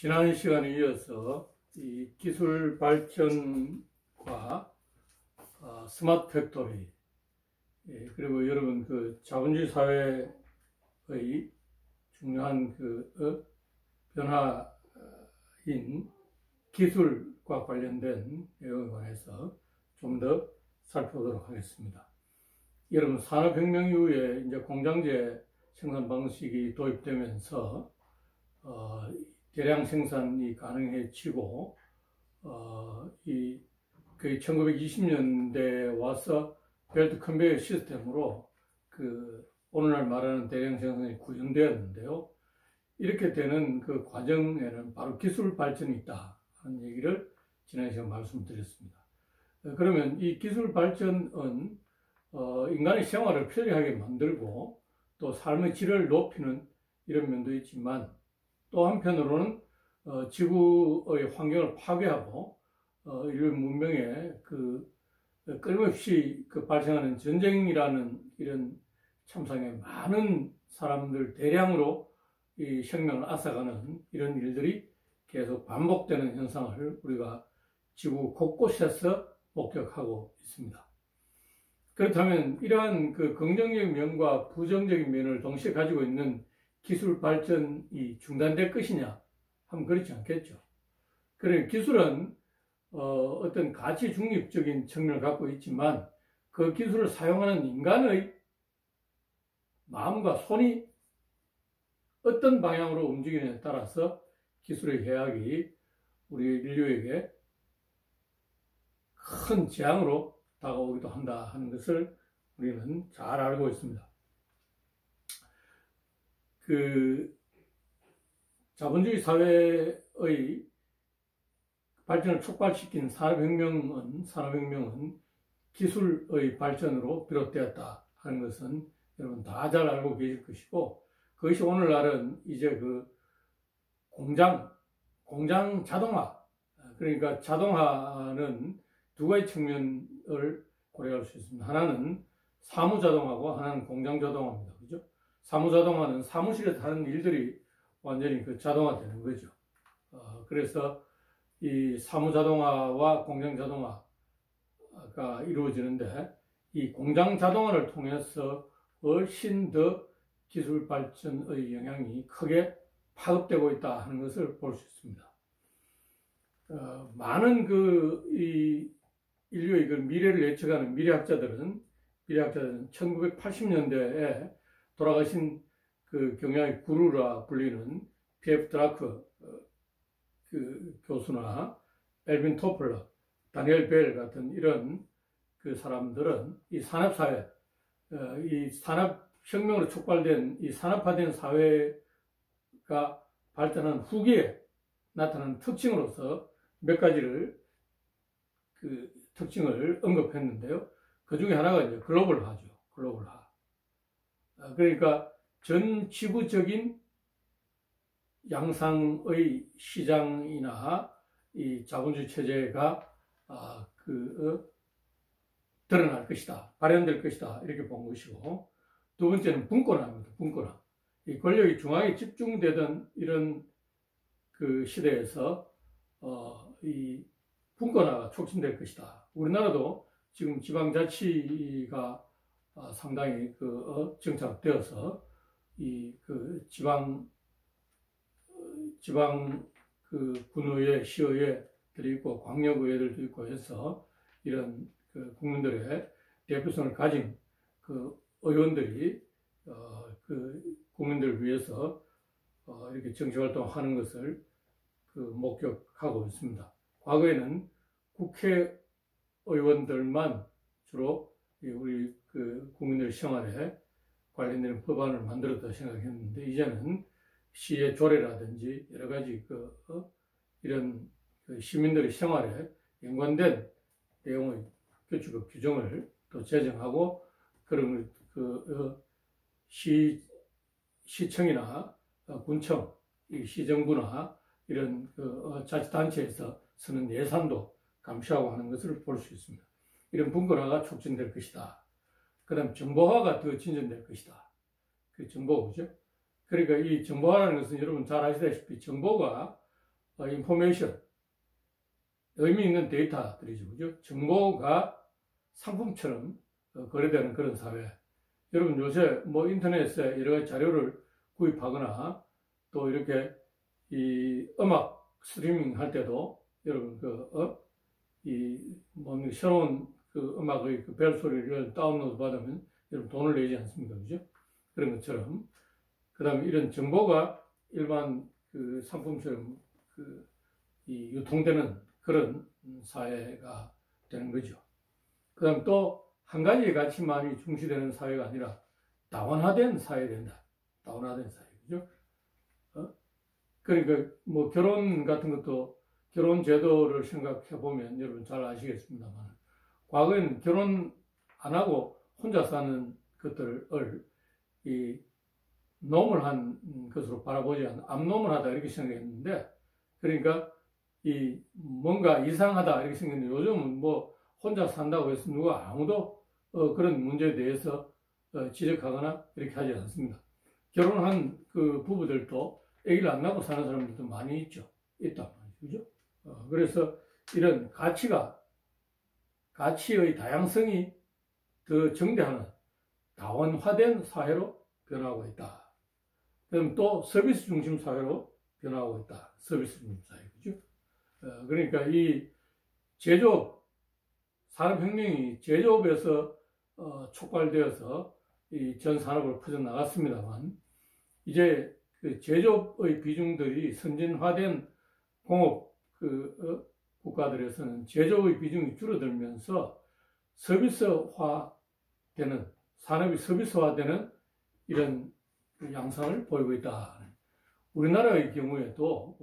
지난 시간에 이어서 이 기술 발전과 스마트 팩토리, 그리고 여러분 그 자본주의 사회의 중요한 변화인 기술과 관련된 내용에 관해서 좀 더 살펴보도록 하겠습니다. 여러분, 산업혁명 이후에 이제 공장제 생산 방식이 도입되면서 대량 생산이 가능해지고 거의 1920년대에 와서 벨트 컨베이어 시스템으로 오늘날 말하는 대량 생산이 구현되었는데요. 이렇게 되는 그 과정에는 바로 기술 발전이 있다 하는 얘기를 지난 시간에 말씀드렸습니다. 그러면 이 기술 발전은 인간의 생활을 편리하게 만들고 또 삶의 질을 높이는 이런 면도 있지만, 또 한편으로는 지구의 환경을 파괴하고 인류 문명에 끊임없이 발생하는 전쟁이라는 이런 참상에 많은 사람들 대량으로 이 생명을 앗아가는 이런 일들이 계속 반복되는 현상을 우리가 지구 곳곳에서 목격하고 있습니다. 그렇다면 이러한 긍정적인 면과 부정적인 면을 동시에 가지고 있는 기술 발전이 중단될 것이냐 하면 그렇지 않겠죠. 그러니까 기술은 어떤 가치 중립적인 측면을 갖고 있지만, 그 기술을 사용하는 인간의 마음과 손이 어떤 방향으로 움직이느냐에 따라서 기술의 해악이 우리 인류에게 큰 재앙으로 다가오기도 한다 하는 것을 우리는 잘 알고 있습니다. 자본주의 사회의 발전을 촉발시킨 산업혁명은 기술의 발전으로 비롯되었다 하는 것은 여러분 다 잘 알고 계실 것이고, 그것이 오늘날은 이제 공장 자동화, 그러니까 자동화는 두 가지 측면을 고려할 수 있습니다. 하나는 사무 자동화고 하나는 공장 자동화입니다. 그죠? 사무 자동화는 사무실에서 하는 일들이 완전히 자동화되는 거죠. 그래서 이 사무 자동화와 공장 자동화가 이루어지는데, 이 공장 자동화를 통해서 훨씬 더 기술 발전의 영향이 크게 파급되고 있다 하는 것을 볼 수 있습니다. 많은 이 인류의 미래를 예측하는 미래학자들은 1980년대에 돌아가신 경영의 구루라 불리는 P.F. 드라크 교수나 엘빈 토플러, 다니엘 벨 같은 이런 사람들은 이 산업사회, 이 산업혁명으로 촉발된 이 산업화된 사회가 발전한 후기에 나타나는 특징으로서 몇 가지를 특징을 언급했는데요. 그 중에 하나가 이제 글로벌화죠. 글로벌화. 그러니까 전 지구적인 양상의 시장이나 이 자본주의 체제가 드러날 것이다, 발현될 것이다, 이렇게 본 것이고, 두 번째는 분권화입니다. 분권화. 이 권력이 중앙에 집중되던 이런 시대에서 이 분권화가 촉진될 것이다. 우리나라도 지금 지방자치가 상당히 정착되어서 이 지방 군의회, 시의회들이 있고 광역의회들도 있고 해서 이런 국민들의 대표성을 가진 의원들이 국민들을 위해서 이렇게 정치활동하는 것을 목격하고 있습니다. 과거에는 국회의원들만 주로 우리 국민들 생활에 관련된 법안을 만들었다 생각했는데, 이제는 시의 조례라든지 여러 가지 이런 시민들의 생활에 연관된 내용의 규칙 규정을 또 제정하고, 그런 시청이나 군청, 시정부나 이런 자치단체에서 쓰는 예산도 감시하고 하는 것을 볼 수 있습니다. 이런 분권화가 촉진될 것이다. 그 다음 정보화가 더 진전될 것이다. 정보죠. 그러니까 이 정보화라는 것은 여러분 잘 아시다시피 정보가 인포메이션, 의미 있는 데이터들이죠. 그죠? 정보가 상품처럼 거래되는 그런 사회. 여러분 요새 뭐 인터넷에 여러 가지 자료를 구입하거나 또 이렇게 이 음악 스트리밍 할 때도 여러분 새로운 그 음악의 그 벨 소리를 다운로드 받으면 여러분 돈을 내지 않습니까? 그죠? 그런 것처럼. 그 다음에 이런 정보가 일반 그 상품처럼 이 유통되는 그런 사회가 되는 거죠. 그 다음 또 한 가지의 가치만이 중시되는 사회가 아니라 다원화된 사회가 된다. 다원화된 사회. 그죠? 그러니까 뭐 결혼 같은 것도 결혼 제도를 생각해 보면 여러분 잘 아시겠습니다만 과거에는 결혼 안 하고 혼자 사는 것들을 이 노멀한 것으로 바라보지 않는 암노멀하다 이렇게 생각했는데 그러니까 이 뭔가 이상하다 이렇게 생겼는데 요즘은 뭐 혼자 산다고 해서 누가 아무도 그런 문제에 대해서 지적하거나 이렇게 하지 않습니다. 결혼한 그 부부들도 아기를 안 낳고 사는 사람들도 많이 있단 말이죠. 그죠? 그래서 이런 가치의 다양성이 더 정대하는 다원화된 사회로 변화하고 있다. 그럼 또 서비스 중심 사회로 변화하고 있다. 서비스 중심 사회. 그죠? 그러니까 이 산업혁명이 제조업에서 촉발되어서 이 전 산업으로 퍼져나갔습니다만, 이제 그 제조업의 비중들이 선진화된 공업 국가들에서는 제조업의 비중이 줄어들면서 산업이 서비스화되는 이런 양상을 보이고 있다. 우리나라의 경우에도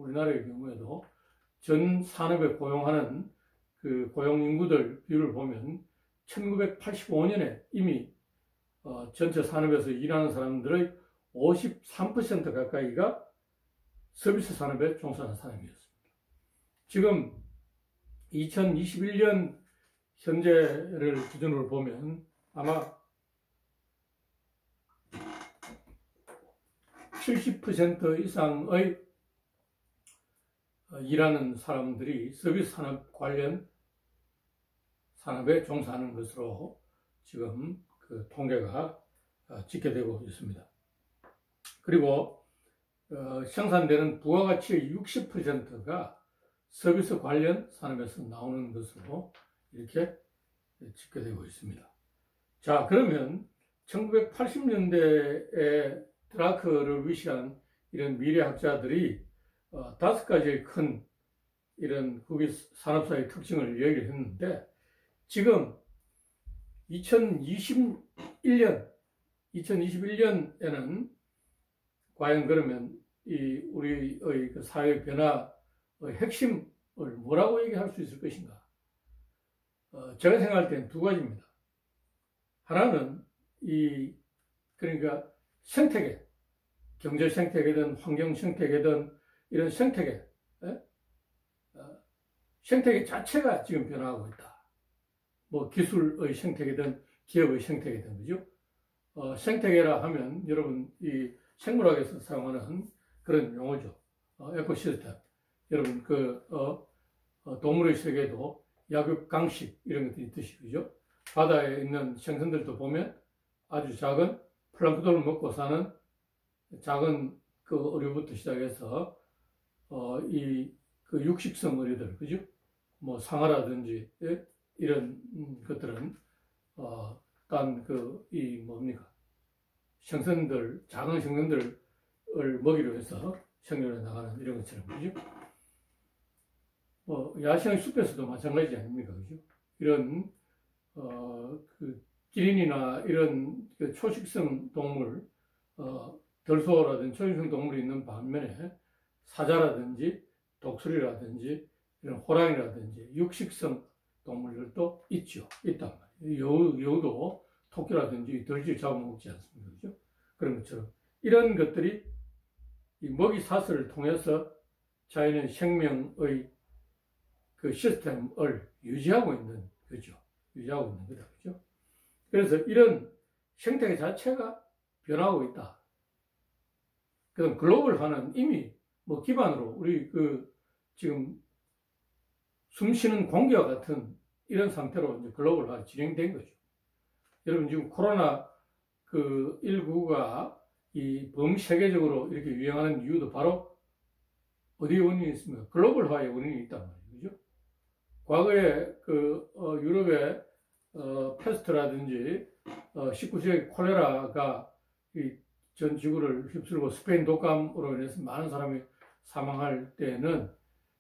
전 산업에 고용하는 그 고용 인구들 비율을 보면 1985년에 이미 전체 산업에서 일하는 사람들의 53% 가까이가 서비스 산업에 종사하는 사람이었습니다. 지금 2021년 현재를 기준으로 보면 아마 70% 이상의 일하는 사람들이 서비스 산업 관련 산업에 종사하는 것으로 지금 그 통계가 집계되고 있습니다. 그리고 생산되는 부가가치의 60%가 서비스 관련 산업에서 나오는 것으로 이렇게 집계되고 있습니다. 자, 그러면 1980년대에 드라크를 위시한 이런 미래학자들이 5가지의 큰 이런 국외 산업사의 특징을 얘기를 했는데 지금 2021년에는 과연 그러면 우리의 그 사회 변화의 핵심을 뭐라고 얘기할 수 있을 것인가? 제가 생각할 때는 2가지입니다. 하나는 그러니까 생태계, 경제 생태계든 환경 생태계든 이런 생태계 자체가 지금 변화하고 있다. 뭐 기술의 생태계든 기업의 생태계든 그죠? 생태계라 하면 여러분 이 생물학에서 사용하는 그런 용어죠. 에코시스템. 여러분 동물의 세계도 약육, 강식 이런 것들이 있듯이 그죠? 바다에 있는 생선들도 보면 아주 작은 플랑크톤을 먹고 사는 작은 그 어류부터 시작해서 그 육식성 어류들 그죠? 뭐 상어라든지 이런 것들은 작은 생선들을 먹이로 해서 생존해 나가는 이런 것처럼 그죠? 야생의 숲에서도 마찬가지 아닙니까 그죠? 이런 기린이나 이런 그 초식성 동물 들소라든지 초식성 동물이 있는 반면에 사자라든지 독수리라든지 이런 호랑이라든지 육식성 동물들도 있단 말이에요. 여우도 토끼라든지 들쥐 잡아먹지 않습니까? 그죠? 그런 것처럼 이런 것들이 이 먹이 사슬을 통해서 자연의 생명의 그 시스템을 유지하고 있는 거죠. 유지하고 있는 거다. 그죠? 그래서 이런 생태계 자체가 변화하고 있다. 그럼 글로벌화는 이미 뭐 기반으로 우리 지금 숨쉬는 공기와 같은 이런 상태로 이제 글로벌화 진행된 거죠. 여러분 지금 코로나 그 19가 이 범세계적으로 이렇게 유행하는 이유도 바로 어디에 원인이 있습니까? 글로벌화의 원인이 있단 말이에요. 그죠? 과거에 유럽의 패스트라든지 19세기 콜레라가 전 지구를 휩쓸고 스페인 독감으로 인해서 많은 사람이 사망할 때는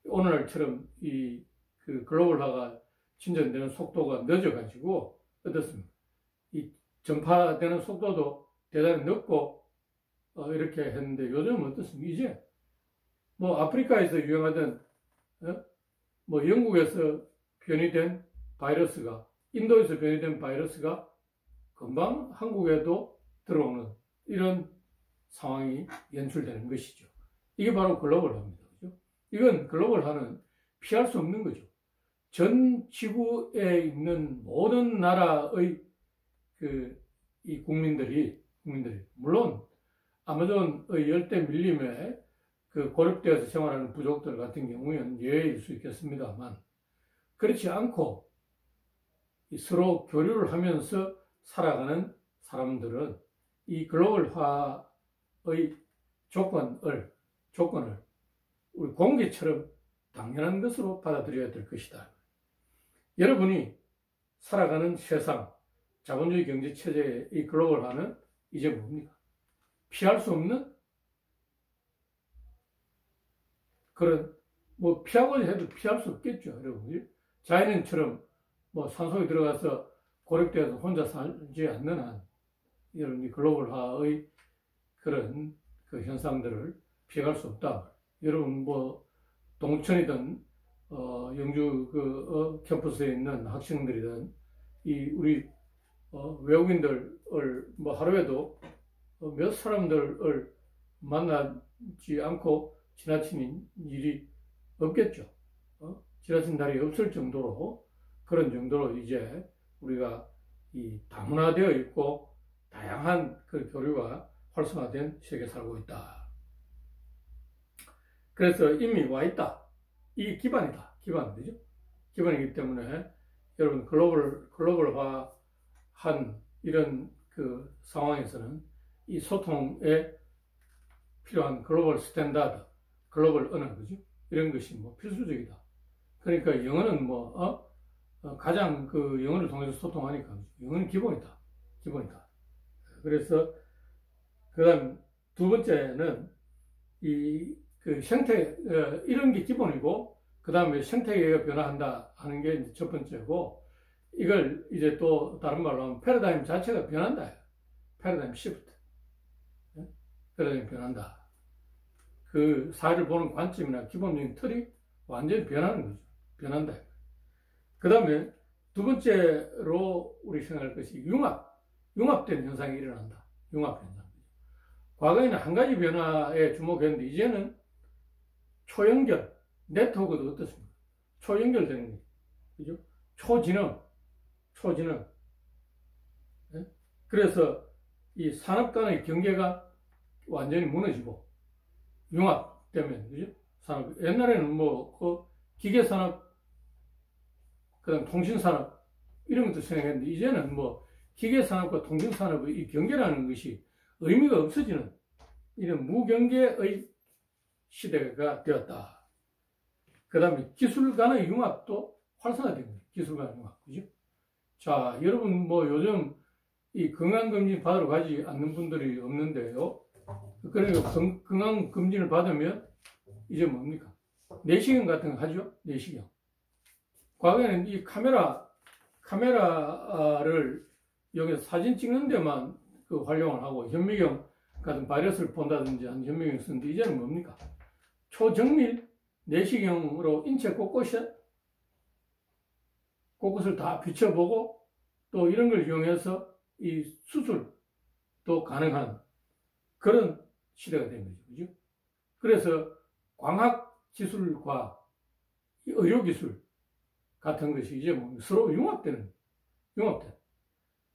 오늘날처럼 그 글로벌화가 진전되는 속도가 늦어가지고 어떻습니까? 이 전파되는 속도도 대단히 늦고 이렇게 했는데 요즘은 어떻습니까? 이제 뭐 아프리카에서 유행하던 뭐 영국에서 변이된 바이러스가 인도에서 변이된 바이러스가 금방 한국에도 들어오는 이런 상황이 연출되는 것이죠. 이게 바로 글로벌화입니다. 그죠? 이건 글로벌화는 피할 수 없는 거죠. 전 지구에 있는 모든 나라의 이 국민들이 물론 아마존의 열대 밀림에 그 고립되어서 생활하는 부족들 같은 경우에는 예외일 수 있겠습니다만 그렇지 않고 서로 교류를 하면서 살아가는 사람들은 이 글로벌화의 조건을 우리 공기처럼 당연한 것으로 받아들여야 될 것이다. 여러분이 살아가는 세상, 자본주의 경제 체제의 이 글로벌화는 이제 뭡니까? 피할 수 없는 그런 뭐 피하고자 해도 피할 수 없겠죠, 여러분. 자연인처럼 뭐 산속에 들어가서 고립되어서 혼자 살지 않는 한 이런 이 글로벌화의 그런 그 현상들을 피해갈 수 없다. 여러분 뭐 동천이든 영주 캠퍼스에 있는 학생들이든 우리 외국인들을 뭐 하루에도 몇 사람들을 만나지 않고 지나치는 일이 없겠죠. 지나친 날이 없을 정도로 그런 정도로 이제 우리가 다문화되어 있고 다양한 그 교류가 활성화된 세계에 살고 있다. 그래서 이미 와 있다. 이게 기반이다. 기반이죠. 기반이기 때문에 여러분 글로벌화한 이런 그 상황에서는 이 소통에 필요한 글로벌 스탠다드, 글로벌 언어, 그죠? 이런 것이 뭐 필수적이다. 그러니까 영어는 가장 그 영어를 통해서 소통하니까 영어는 기본이다. 기본이다. 그래서 그다음 두 번째는 그 생태 이런 게 기본이고 그다음에 생태계가 변화한다 하는 게 이제 첫 번째고 이걸 이제 또 다른 말로 하면 패러다임 자체가 변한다. 패러다임 시프트. 패러다임이 변한다. 그 사회를 보는 관점이나 기본적인 틀이 완전히 변하는 거죠. 변한다. 그 다음에 두 번째로 우리 생각할 것이 융합된 현상이 일어난다. 융합 현상. 과거에는 한 가지 변화에 주목했는데 이제는 초연결, 네트워크도 어떻습니까? 초연결되는 거죠. 그죠? 초지능. 네? 그래서 이 산업 간의 경계가 완전히 무너지고 융합되면, 그죠? 산업. 옛날에는 뭐, 기계산업, 그 다음 통신산업, 이런 것도 생각했는데, 이제는 뭐, 기계산업과 통신산업의 이 경계라는 것이 의미가 없어지는 이런 무경계의 시대가 되었다. 그 다음에 기술 간의 융합도 활성화된 거예요. 기술 간의 융합. 그죠? 자, 여러분, 뭐, 요즘 이 건강검진 받으러 가지 않는 분들이 없는데요. 그러니까 건강검진을 받으면 이제 뭡니까? 내시경 같은 거 하죠? 내시경. 과거에는 이 카메라를 여기서 사진 찍는 데만 그 활용을 하고 현미경 같은 바이러스를 본다든지 한 현미경 쓰는데 이제는 뭡니까? 초정밀 내시경으로 인체 곳곳을 다 비춰보고 또 이런 걸 이용해서 이 수술도 가능한 그런 시대가 된 거죠. 그죠? 그래서 광학 기술과 의료 기술 같은 것이 이제 뭐 서로 융합된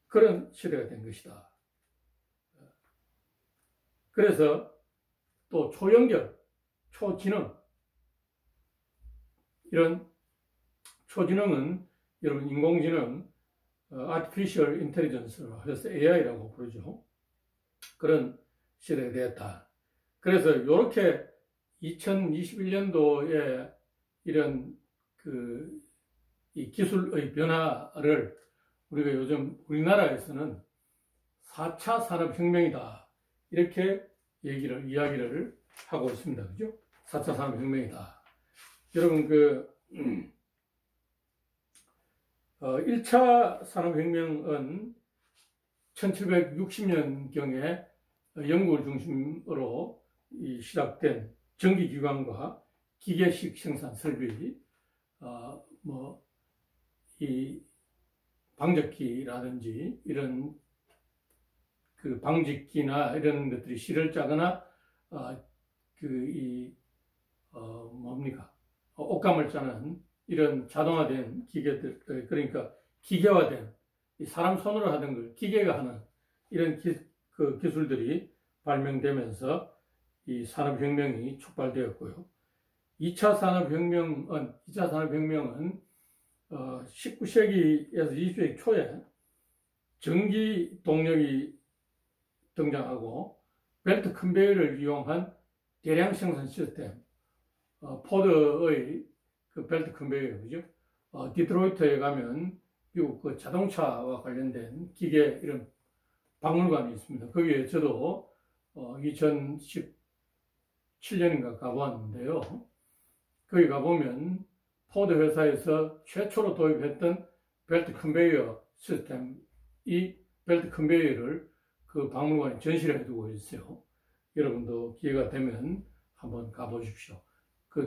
그런 시대가 된 것이다. 그래서 또 초연결, 초지능, 이런 초지능은 여러분 인공지능, Artificial Intelligence로 해서 AI라고 부르죠. 그런 시대가 되었다. 그래서 이렇게 2021년도에 이런 이 기술의 변화를 우리가 요즘 우리나라에서는 4차 산업혁명이다. 이렇게 이야기를 하고 있습니다. 그죠? 4차 산업혁명이다. 여러분, 1차 산업혁명은 1760년경에 영국을 중심으로 시작된 전기기관과 기계식 생산 설비, 이 방적기라든지 이런 방직기나 이런 것들이 실을 짜거나 옷감을 짜는 이런 자동화된 기계들, 그러니까 기계화된 사람 손으로 하던 걸 기계가 하는 이런 기술들이 발명되면서 이 산업혁명이 촉발되었고요. 2차 산업혁명은 19세기에서 20세기 초에 전기 동력이 등장하고 벨트 컨베이어를 이용한 대량 생산 시스템, 포드의 벨트 컨베이어, 그죠? 디트로이트에 가면 미국 자동차와 관련된 기계 이런 박물관이 있습니다. 거기에 저도 2017년인가 가보았는데요. 거기 가보면 포드 회사에서 최초로 도입했던 벨트 컨베이어 시스템, 이 벨트 컨베이어를 그 박물관에 전시를 해두고 있어요. 여러분도 기회가 되면 한번 가보십시오.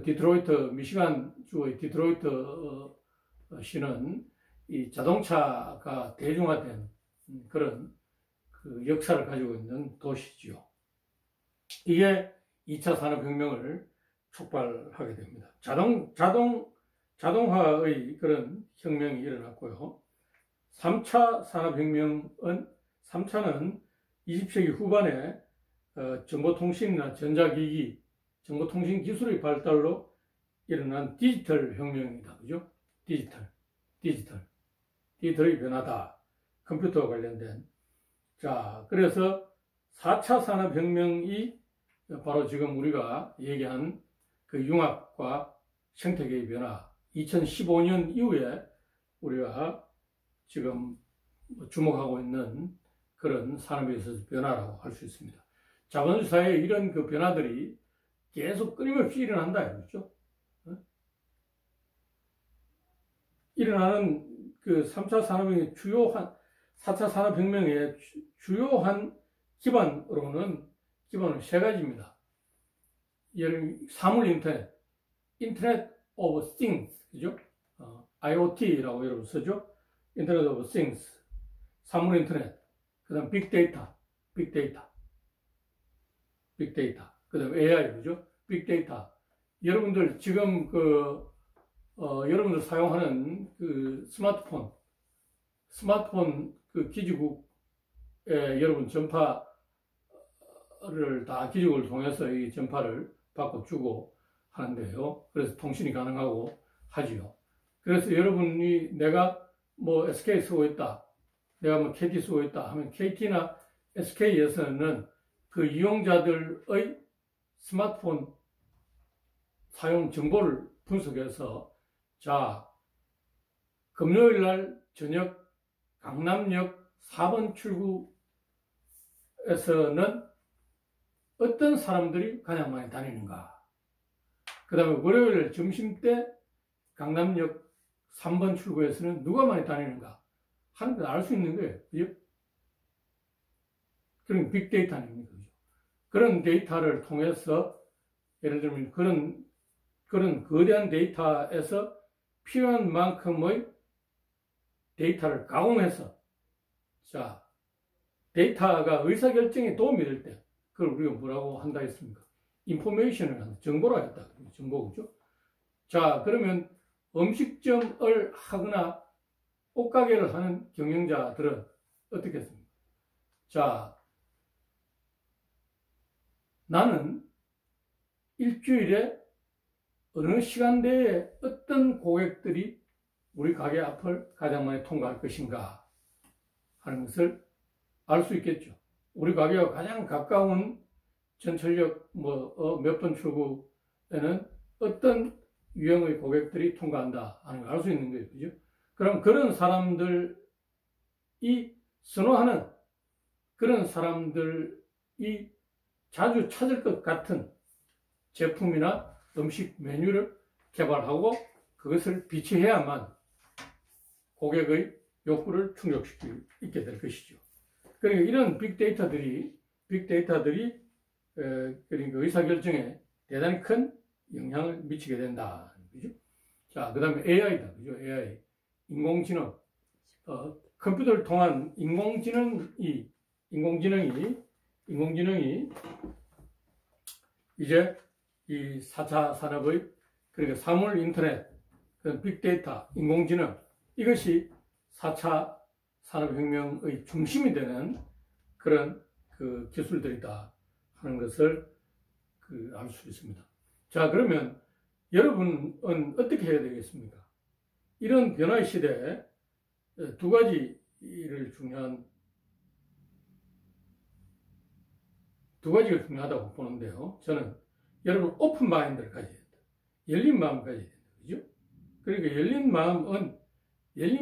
디트로이트, 미시간 주의 디트로이트 시는 이 자동차가 대중화된 그런 역사를 가지고 있는 도시지요. 이게 2차 산업혁명을 촉발하게 됩니다. 자동화의 그런 혁명이 일어났고요. 3차 산업혁명은 3차는 20세기 후반에 정보통신이나 전자기기, 정보통신 기술의 발달로 일어난 디지털 혁명이다. 그죠? 디지털의 변화다. 컴퓨터와 관련된. 자, 그래서 4차 산업혁명이 바로 지금 우리가 얘기한 융합과 생태계의 변화, 2015년 이후에 우리가 지금 주목하고 있는 그런 산업에 있어서 변화라고 할 수 있습니다. 자본주의 사회에 이런 변화들이 계속 끊임없이 일어난다. 그렇죠? 일어나는 3차 산업혁명의 4차 산업혁명의 주요한 기반은 세 가지입니다. 사물 인터넷 오브 띵스, 그죠? IoT라고 여러분 쓰죠? 인터넷 오브 띵스, 사물 인터넷, 그 다음 빅데이터, 그 다음 AI, 그죠? 빅데이터. 여러분들 지금 여러분들 사용하는 스마트폰 기지국에 여러분 전파를 다 기지국을 통해서 이 전파를 받고 주고 하는데요. 그래서 통신이 가능하고 하지요. 그래서 여러분이 내가 SK 쓰고 있다, 내가 KT 쓰고 있다 하면 KT나 SK에서는 그 이용자들의 스마트폰 사용 정보를 분석해서 자, 금요일 날 저녁 강남역 4번 출구에서는 어떤 사람들이 가장 많이 다니는가, 그 다음에 월요일 점심때 강남역 3번 출구에서는 누가 많이 다니는가 하는 걸 알 수 있는 거예요. 그죠? 그런 빅데이터 아닙니까? 그죠? 그런 데이터를 통해서 예를 들면 그런 거대한 데이터에서 필요한 만큼의 데이터를 가공해서 자, 데이터가 의사결정에 도움이 될 때 그걸 우리가 뭐라고 한다 했습니까? 인포메이션을 한다. 정보로 했다. 정보, 그죠? 자, 그러면 음식점을 하거나 옷가게를 하는 경영자들은 어떻게 했습니까? 자, 나는 일주일에 어느 시간대에 어떤 고객들이 우리 가게 앞을 가장 많이 통과할 것인가 하는 것을 알 수 있겠죠. 우리 가게와 가장 가까운 전철역 몇 번 출구에는 어떤 유형의 고객들이 통과한다 하는 걸 알 수 있는 거예요. 그죠? 그럼 그런 사람들이 선호하는 그런 사람들이 자주 찾을 것 같은 제품이나 음식 메뉴를 개발하고 그것을 비치해야만 고객의 욕구를 충족시킬 수 있게 될 것이죠. 그러니까 이런 빅데이터들이 그러니까 의사결정에 대단히 큰 영향을 미치게 된다. 그죠? 자, 그 다음에 AI다. 그죠? AI. 인공지능. 컴퓨터를 통한 인공지능이 이제 이 4차 산업의 그러니까 사물 인터넷, 빅데이터, 인공지능 이것이 4차 산업혁명의 중심이 되는 그런 그 기술들이다 하는 것을 알 수 있습니다. 자, 그러면 여러분은 어떻게 해야 되겠습니까? 이런 변화의 시대에 두 가지가 중요하다고 보는데요. 저는 여러분 오픈 마인드를 가져야 된다. 열린 마음을 가져야 된다. 그죠? 그러니까 열린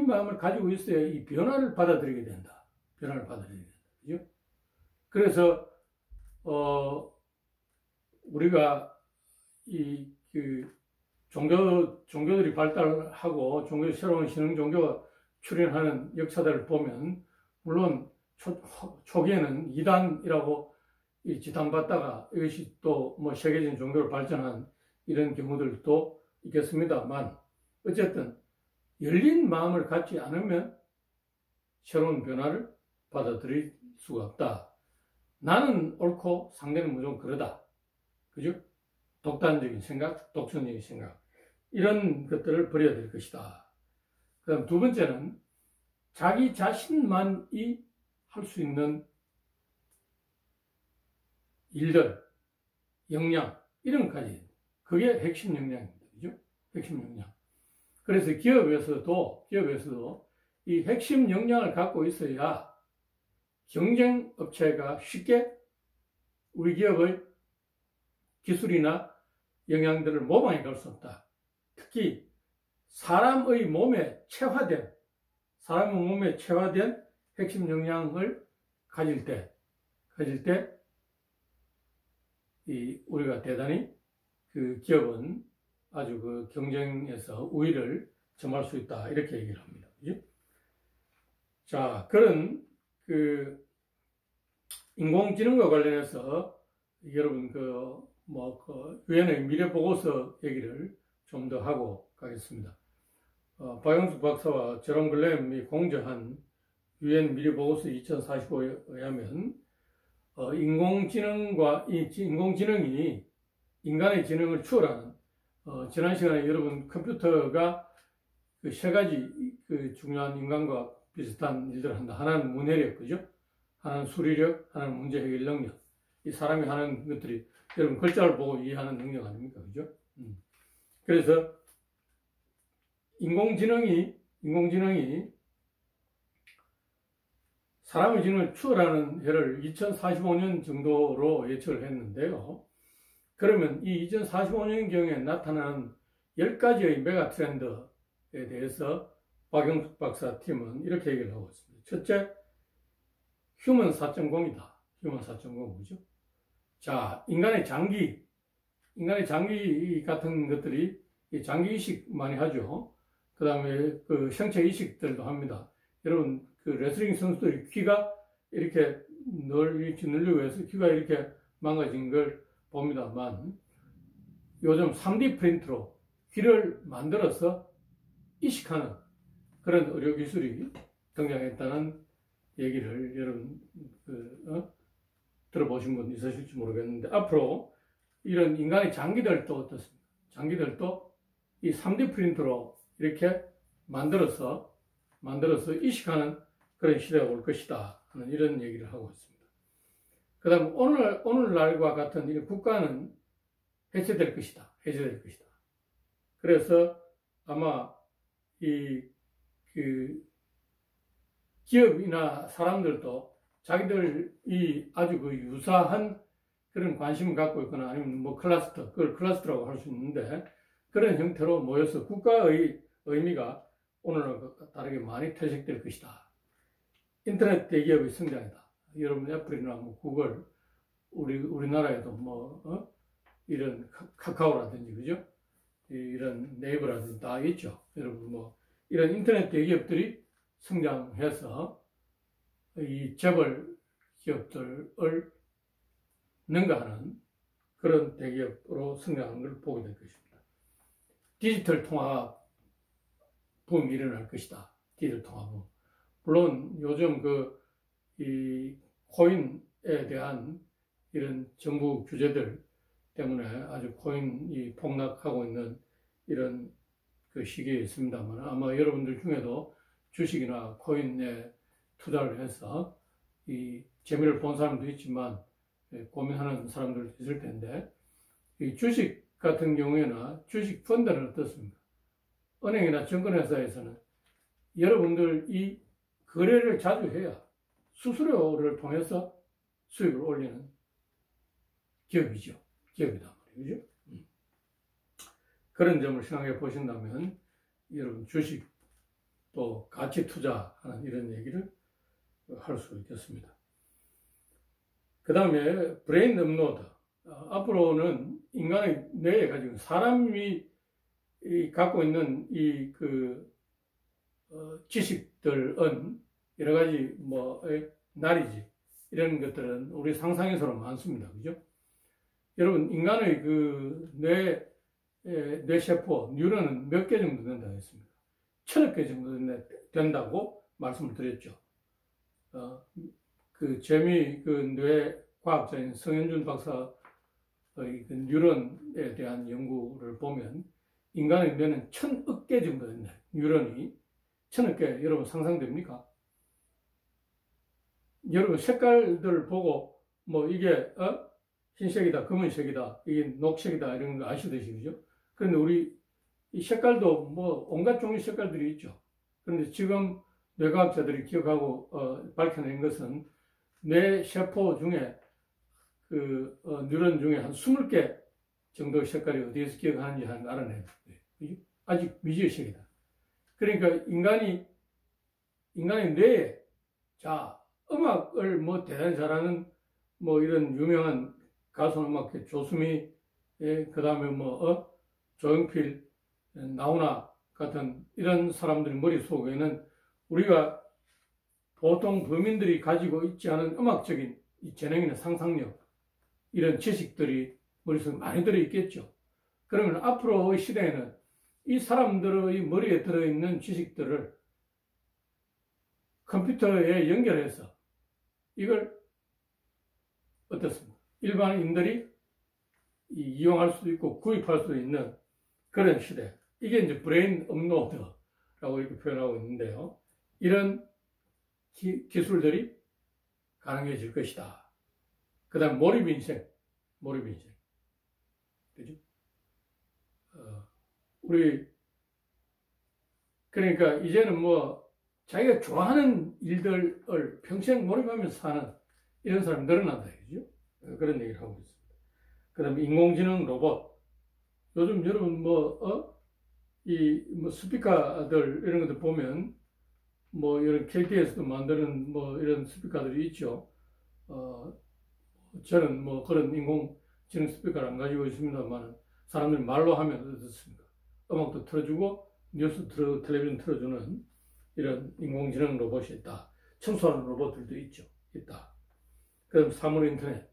마음을 가지고 있어야 이 변화를 받아들이게 된다. 그죠? 그래서, 우리가 종교들이 발달하고 새로운 신흥 종교가 출현하는 역사들을 보면, 물론 초기에는 이단이라고 지탄받다가 이것이 또 세계적인 종교로 발전한 이런 경우들도 있겠습니다만, 어쨌든 열린 마음을 갖지 않으면 새로운 변화를 받아들일 수가 없다. 나는 옳고 상대는 무조건 그러다. 그죠? 독단적인 생각, 독선적인 생각. 이런 것들을 버려야 될 것이다. 그 다음 두 번째는 자기 자신만이 할 수 있는 일들, 역량, 이런 것까지. 그게 핵심 역량입니다. 그죠? 핵심 역량. 그래서 기업에서도 이 핵심 역량을 갖고 있어야 경쟁 업체가 쉽게 우리 기업의 기술이나 역량들을 모방해 갈 수 없다. 특히 사람의 몸에 체화된 핵심 역량을 가질 때 우리가 대단히 그 기업은 아주 그 경쟁에서 우위를 점할 수 있다. 이렇게 얘기를 합니다. 그죠? 자, 그런 인공지능과 관련해서 여러분 유엔의 미래보고서 얘기를 좀 더 하고 가겠습니다. 박영숙 박사와 제롬 글램이 공저한 유엔 미래보고서 2045에 의하면 인공지능이 인간의 지능을 추월하는 지난 시간에 여러분 컴퓨터가 그 세 가지 중요한 인간과 비슷한 일들을 한다. 하나는 문해력, 그죠? 하나는 수리력, 하나는 문제 해결 능력. 이 사람이 하는 것들이 여러분 글자를 보고 이해하는 능력 아닙니까? 그죠? 그래서 인공지능이 사람의 지능을 추월하는 해를 2045년 정도로 예측을 했는데요. 그러면 이 2045년경에 나타나는 10가지의 메가 트렌드에 대해서 박영숙 박사 팀은 이렇게 얘기를 하고 있습니다. 첫째, 휴먼 4.0이다. 휴먼 4.0, 그죠? 자, 인간의 장기 같은 것들이 장기 이식 많이 하죠. 그 다음에 그 생체 이식들도 합니다. 여러분, 그 레슬링 선수들이 귀가 이렇게 늘리고 해서 귀가 이렇게 망가진 걸 봅니다만, 요즘 3D 프린터로 귀를 만들어서 이식하는 그런 의료 기술이 등장했다는 얘기를 여러분 들어보신 분 있으실지 모르겠는데, 앞으로 이런 인간의 장기들도 어떻습니까? 장기들도 이 3D 프린터로 이렇게 만들어서 이식하는 그런 시대가 올 것이다 하는 이런 얘기를 하고 있습니다. 그 다음 오늘날과 같은 이 국가는 해체될 것이다. 그래서 아마 그 기업이나 사람들도 자기들이 아주 그 유사한 그런 관심을 갖고 있거나 아니면 뭐 클러스터, 그걸 클러스터라고 할 수 있는데 그런 형태로 모여서 국가의 의미가 오늘과 다르게 많이 퇴색될 것이다. 인터넷 대기업의 성장이다. 여러분 애플이나 뭐 구글, 우리나라에도 뭐 이런 카카오라든지 그죠? 이런 네이버라든지 다 있죠. 여러분 뭐 이런 인터넷 대기업들이 성장해서 이 재벌 기업들을 능가하는 그런 대기업으로 성장하는 걸 보게 될 것입니다. 디지털 통합 붐이 일어날 것이다. 디지털 통합 붐. 물론 요즘 이 코인에 대한 이런 정부 규제들 때문에 아주 코인이 폭락하고 있는 이런 그 시기에 있습니다만 아마 여러분들 중에도 주식이나 코인에 투자를 해서 이 재미를 본 사람도 있지만 고민하는 사람들도 있을 텐데 이 주식 같은 경우에는 주식 펀드는 어떻습니까? 은행이나 증권회사에서는 여러분들 이 거래를 자주 해야 수수료를 통해서 수익을 올리는 기업이죠. 기업이다 말이죠. 그런 점을 생각해 보신다면 여러분 주식 또 가치 투자하는 이런 얘기를 할 수 있겠습니다. 그 다음에 브레인 업로드. 앞으로는 인간의 뇌에 가지고 사람이 갖고 있는 지식들은 여러 가지 나리지 이런 것들은 우리 상상에서는 많습니다. 그죠? 여러분 인간의 뇌세포 뉴런은 몇 개 정도 된다고 했습니까? 1000개 정도 된다고 말씀을 드렸죠. 뇌 과학자인 성현준 박사의 뉴런에 대한 연구를 보면 인간의 뇌는 1000억 개 정도 된다. 뉴런이 1000억 개. 여러분 상상됩니까? 여러분 색깔들 보고 이게 흰색이다, 검은색이다, 이게 녹색이다 이런 거 아시듯이 그죠? 그런데 우리 이 색깔도 온갖 종류 색깔들이 있죠. 그런데 지금 뇌과학자들이 기억하고 밝혀낸 것은 뇌 세포 중에 뉴런 중에 한 20개 정도의 색깔이 어디에서 기억하는지 하는 거 알아내요. 아직 미지의식이다. 그러니까 인간의 뇌에 음악을 대단히 잘하는 이런 유명한 가수 음악회 조수미, 그 다음에 조용필, 나훈아 같은 이런 사람들 머릿속에는 우리가 보통 범인들이 가지고 있지 않은 음악적인 재능이나 상상력, 이런 지식들이 머릿속에 많이 들어있겠죠. 그러면 앞으로의 시대에는 이 사람들의 머리에 들어있는 지식들을 컴퓨터에 연결해서 이걸 어떻습니까? 일반인들이 이용할 수도 있고 구입할 수도 있는 그런 시대. 이게 이제 브레인 업로드라고 이렇게 표현하고 있는데요. 이런 기술들이 가능해질 것이다. 그 다음 몰입인생. 그죠? 그러니까 이제는 자기가 좋아하는 일들을 평생 몰입하면서 사는 이런 사람이 늘어난다. 그죠? 그런 얘기를 하고 있습니다. 그 다음에 인공지능 로봇. 요즘 여러분 스피커들 이런 것들 보면 이런 KT에서도 만드는 이런 스피커들이 있죠. 저는 그런 인공지능 스피커를 안 가지고 있습니다만 사람들이 말로 하면 어떻습니까? 음악도 틀어주고 뉴스 텔레비전 틀어주는 이런 인공지능 로봇이 있다. 청소하는 로봇들도 있다. 그다음 사물 인터넷,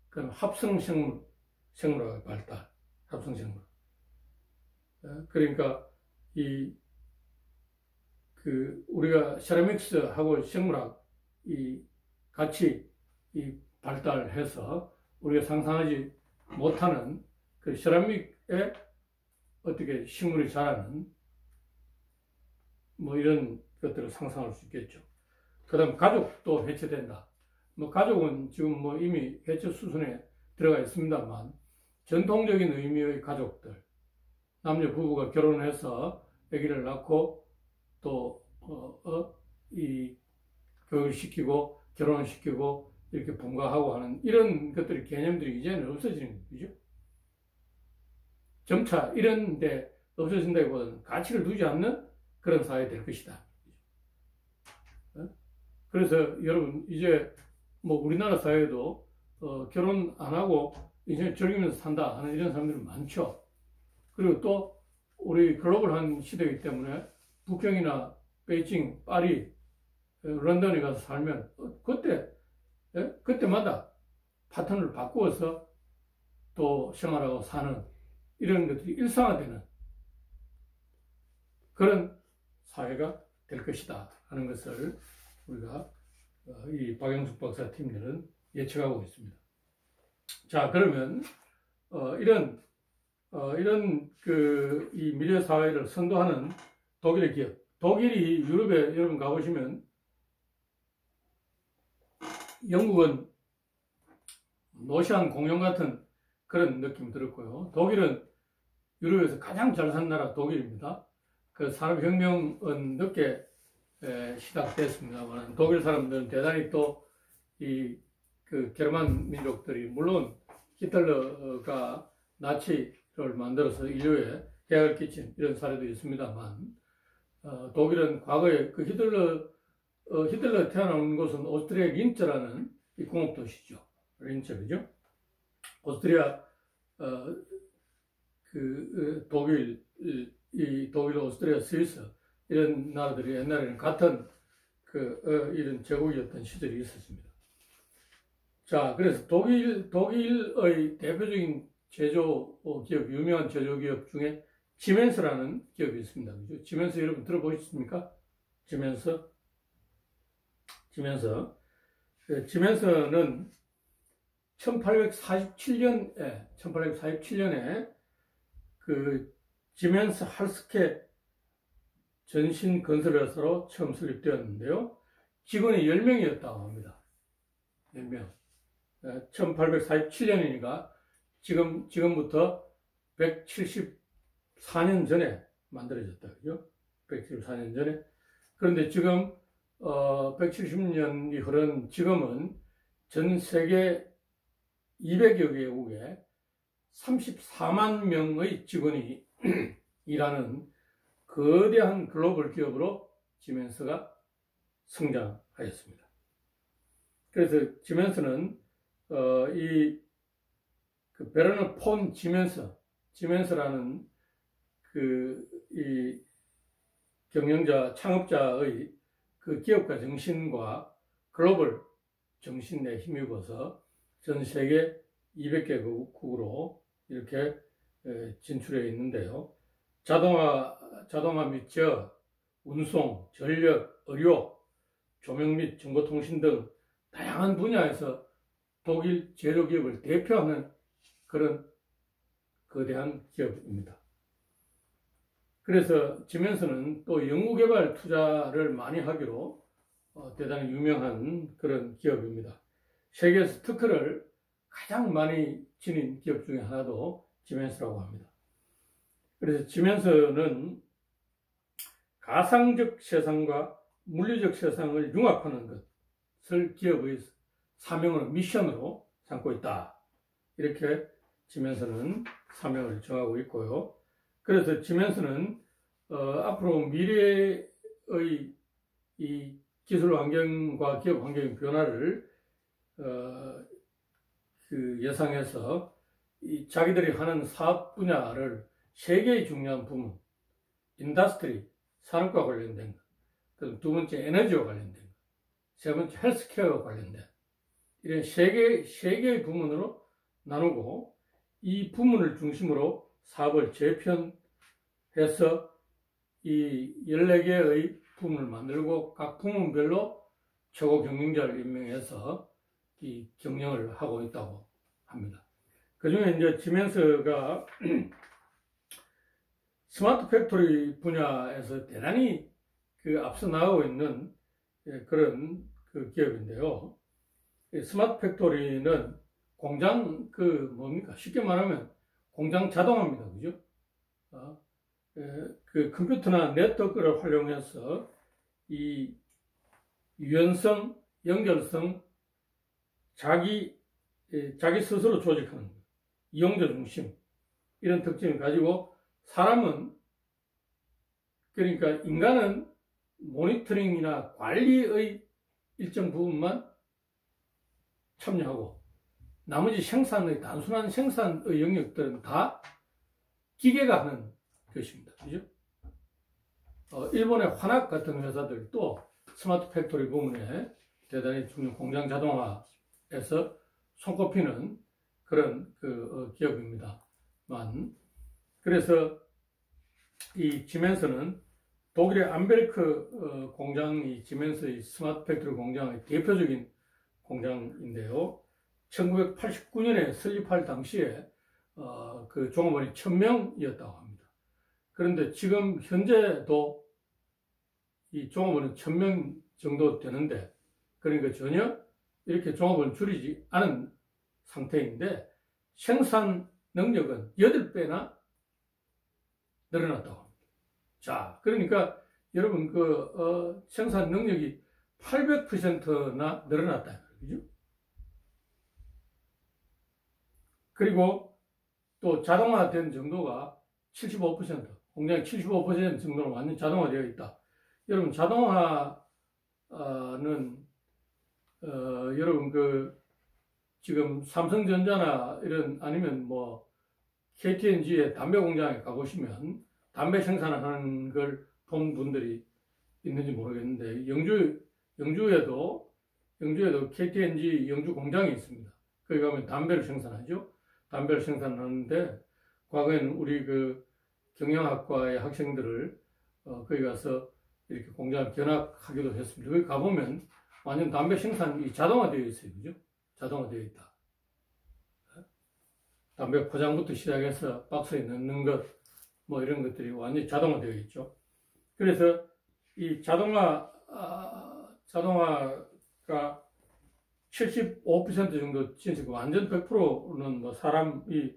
그다음 합성생물학의 발달, 합성생물. 그러니까 우리가 세라믹스하고 생물학 같이 발달해서 우리가 상상하지 못하는 그 세라믹에 어떻게 식물이 자라는 이런 것들을 상상할 수 있겠죠. 그 다음 가족도 해체된다. 가족은 지금 이미 해체 수순에 들어가 있습니다만 전통적인 의미의 가족들, 남녀 부부가 결혼해서 아기를 낳고 또 이 교육을 시키고 결혼을 시키고 이렇게 분가하고 하는 이런 것들이 개념들이 이제는 없어지는 거죠. 점차 이런 데 없어진다기보다는 가치를 두지 않는 그런 사회가 될 것이다. 그래서 여러분 이제 뭐 우리나라 사회도 결혼 안 하고 인생 즐기면서 산다 하는 이런 사람들이 많죠. 그리고 또 우리 글로벌한 시대이기 때문에 북경이나 베이징, 파리, 런던에 가서 살면 그때마다 파트너를 바꾸어서 또 생활하고 사는 이런 것들이 일상화되는 그런 사회가 될 것이다 하는 것을 우리가 이 박영숙 박사 팀들은 예측하고 있습니다. 자, 그러면 이런 이 미래 사회를 선도하는 독일의 기업, 독일이 유럽에 여러분 가보시면 영국은 노시안 공룡 같은 그런 느낌이 들었고요. 독일은 유럽에서 가장 잘 산 나라 독일입니다. 그 산업혁명은 늦게 시작됐습니다만 독일 사람들은 대단히 또 그 게르만 민족들이 물론 히틀러가 나치를 만들어서 인류에 해악을 끼친 이런 사례도 있습니다만 독일은 과거에 그 히틀러 태어난 곳은 오스트리아 린츠라는 이 공업도시죠. 린츠, 그죠? 오스트리아, 독일, 독일, 오스트리아, 스위스, 이런 나라들이 옛날에는 같은 이런 제국이었던 시절이 있었습니다. 자, 그래서 독일의 대표적인 제조 기업, 유명한 제조 기업 중에 지멘스라는 기업이 있습니다. 그죠? 지멘스 여러분 들어보셨습니까? 지멘스는 1847년에 그 지멘스 할스케 전신 건설회사로 처음 설립되었는데요. 직원이 10명이었다고 합니다. 10명. 1847년이니까 지금부터 174년 전에 만들어졌다. 그죠? 174년 전에. 그런데 지금 170년이 흐른 지금은 전 세계 200여 개국에 34만 명의 직원이 일하는 거대한 글로벌 기업으로 지멘스가 성장하였습니다. 그래서 지멘스는 그 베르너 폰 지멘스라는 이 경영자, 창업자의 그 기업가 정신과 글로벌 정신에 힘입어서 전 세계 200개국으로 이렇게 진출해 있는데요. 자동화 및 제어, 운송, 전력, 의료, 조명 및 정보통신 등 다양한 분야에서 독일 제조기업을 대표하는 그런 거대한 기업입니다. 그래서 지멘스는 또 연구개발 투자를 많이 하기로 대단히 유명한 그런 기업입니다. 세계에서 특허를 가장 많이 지닌 기업 중에 하나도 지멘스라고 합니다. 그래서 지멘스는 가상적 세상과 물리적 세상을 융합하는 것을 기업의 사명으로, 미션으로 삼고 있다. 이렇게 지멘스는 사명을 정하고 있고요. 그래서 지멘스는 앞으로 미래의 이 기술 환경과 기업 환경의 변화를 예상해서 자기들이 하는 사업 분야를 세 개의 중요한 부문, 인더스트리, 산업과 관련된 것, 그리고 두 번째 에너지와 관련된 것, 세 번째 헬스케어와 관련된 이런 세 개의 부문으로 나누고 이 부문을 중심으로 사업을 재편해서 이 14개의 부문을 만들고 각 부문별로 최고 경영자를 임명해서 이 경영을 하고 있다고 합니다. 그 중에 이제 지멘스가 스마트 팩토리 분야에서 대단히 앞서 나가고 있는 그런 기업인데요. 스마트 팩토리는 공장 뭡니까? 쉽게 말하면 공장 자동화입니다. 그죠? 그 컴퓨터나 네트워크를 활용해서 이 유연성, 연결성, 자기 스스로 조직하는 것, 이용자 중심, 이런 특징을 가지고 사람은, 그러니까 인간은 모니터링이나 관리의 일정 부분만 참여하고 나머지 단순한 생산의 영역들은 다 기계가 하는 것입니다. 그죠? 일본의 화낙 같은 회사들도 스마트 팩토리 부문에 대단히 중요한 공장 자동화에서 손꼽히는 그런 기업입니다만, 그래서 이 지멘스는 독일의 암베르크 공장이 지멘스의 스마트 팩토리 공장의 대표적인 공장인데요. 1989년에 설립할 당시에 그 종업원이 1000명이었다고 합니다. 그런데 지금 현재도 이 종업원은 1000명 정도 되는데, 그러니까 전혀 이렇게 종업원을 줄이지 않은 상태인데 생산 능력은 8배나 늘어났다고 합니다. 자, 그러니까 여러분 생산 능력이 800%나 늘어났다. 그죠? 그리고 또 자동화된 정도가 75%, 공장이 75% 정도로 완전 자동화되어 있다. 여러분, 자동화는 여러분 지금 삼성전자나 이런, 아니면 뭐 KT&G의 담배 공장에 가보시면 담배 생산하는 걸 본 분들이 있는지 모르겠는데, 영주에도 KT&G 영주 공장이 있습니다. 거기 가면 담배를 생산하죠. 담배를 생산하는데, 과거에는 우리 경영학과의 학생들을 거기 가서 이렇게 공장을 견학하기도 했습니다. 거기 가보면 완전 담배 생산이 자동화되어 있어요. 그죠? 자동화되어 있다. 담배 포장부터 시작해서 박스에 넣는 것, 뭐 이런 것들이 완전히 자동화되어 있죠. 그래서 이 자동화가 75% 정도 진짜 완전 100%는 뭐 사람이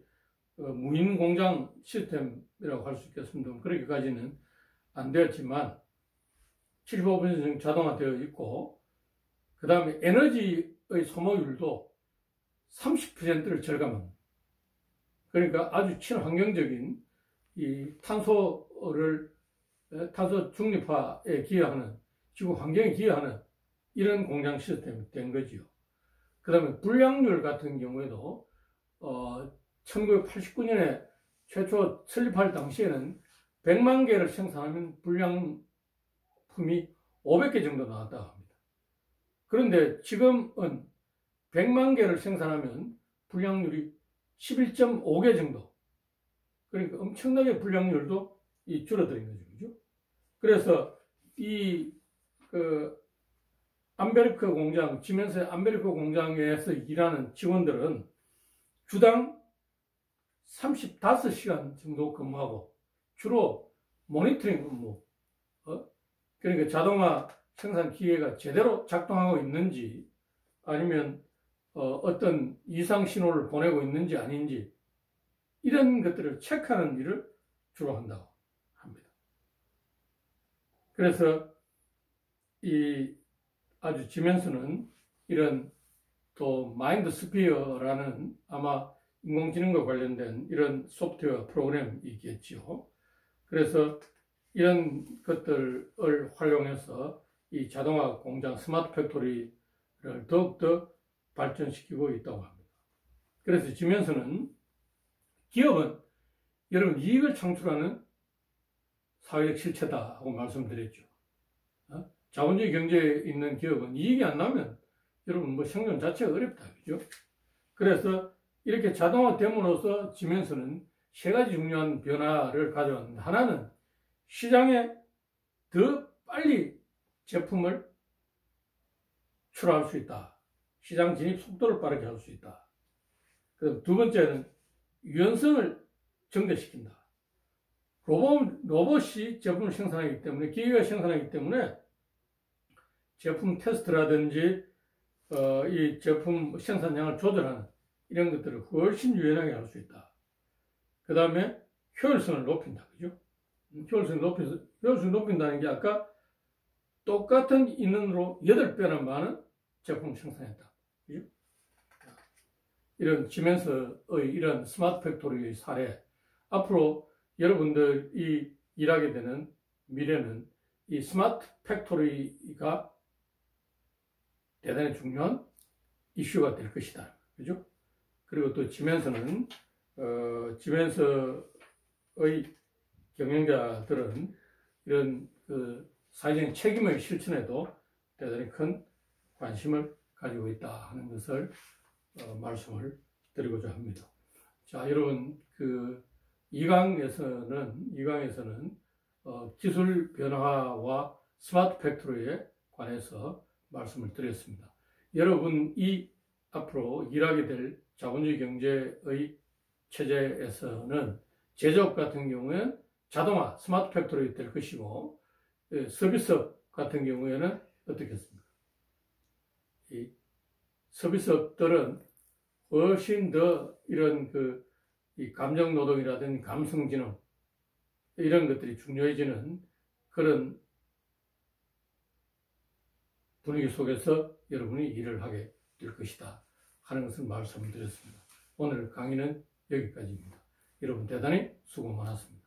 무인 공장 시스템이라고 할 수 있겠습니다. 그렇게까지는 안 되었지만 75% 정도 자동화되어 있고, 그 다음에 에너지의 소모율도 30%를 절감합니다. 그러니까 아주 친환경적인 이 탄소 중립화에 기여하는, 지구 환경에 기여하는 이런 공장 시스템이 된 거지요. 그 다음에 불량률 같은 경우에도 1989년에 최초 설립할 당시에는 100만 개를 생산하면 불량품이 500개 정도 나왔다고 합니다. 그런데 지금은 100만 개를 생산하면 불량률이 11.5개 정도. 그러니까 엄청나게 불량률도 줄어드는 거죠. 그죠? 그래서 암베르크 공장, 지멘스의 암베르크 공장에서 일하는 직원들은 주당 35시간 정도 근무하고, 주로 모니터링 근무, 그러니까 자동화 생산 기계가 제대로 작동하고 있는지, 아니면 어떤 이상 신호를 보내고 있는지 아닌지, 이런 것들을 체크하는 일을 주로 한다고 합니다. 그래서 아주 지멘스는 이런 또 마인드 스피어라는, 아마 인공지능과 관련된 이런 소프트웨어 프로그램이 있겠죠. 그래서 이런 것들을 활용해서 이 자동화 공장 스마트 팩토리를 더욱더 발전시키고 있다고 합니다. 그래서 지멘스는, 기업은 여러분 이익을 창출하는 사회적 실체다 하고 말씀드렸죠. 자본주의 경제에 있는 기업은 이익이 안 나면 여러분 뭐 생존 자체가 어렵다. 그죠? 그래서 이렇게 자동화됨으로써 지멘스는 세 가지 중요한 변화를 가져왔는데, 하나는 시장에 더 빨리 제품을 출하할 수 있다. 시장 진입 속도를 빠르게 할 수 있다. 그다음 두 번째는 유연성을 증대시킨다. 로봇이 제품을 생산하기 때문에, 기계가 생산하기 때문에 제품 테스트라든지 이 제품 생산량을 조절하는 이런 것들을 훨씬 유연하게 할 수 있다. 그 다음에 효율성을 높인다. 그죠? 효율성을 높인다는 게 아까 똑같은 인원으로 8배나 많은 제품을 생산했다. 그죠? 이런 지멘스의 이런 스마트 팩토리의 사례, 앞으로 여러분들이 일하게 되는 미래는 이 스마트 팩토리가 대단히 중요한 이슈가 될 것이다. 그죠? 그리고 또 지멘스는, 지멘스의 경영자들은 이런 그 사회적인 책임의 실천에도 대단히 큰 관심을 가지고 있다 하는 것을 말씀을 드리고자 합니다. 자, 여러분, 그 2강에서는 기술 변화와 스마트 팩토리에 관해서 말씀을 드렸습니다. 여러분이 앞으로 일하게 될 자본주의 경제의 체제에서는 제조업 같은 경우에는 자동화, 스마트 팩토리 될 것이고, 서비스업 같은 경우에는 어떻겠습니까? 이 서비스업들은 훨씬 더 이런 이 감정 노동이라든지 감성지능 이런 것들이 중요해지는 그런 분위기 속에서 여러분이 일을 하게 될 것이다 하는 것을 말씀드렸습니다. 오늘 강의는 여기까지입니다. 여러분 대단히 수고 많았습니다.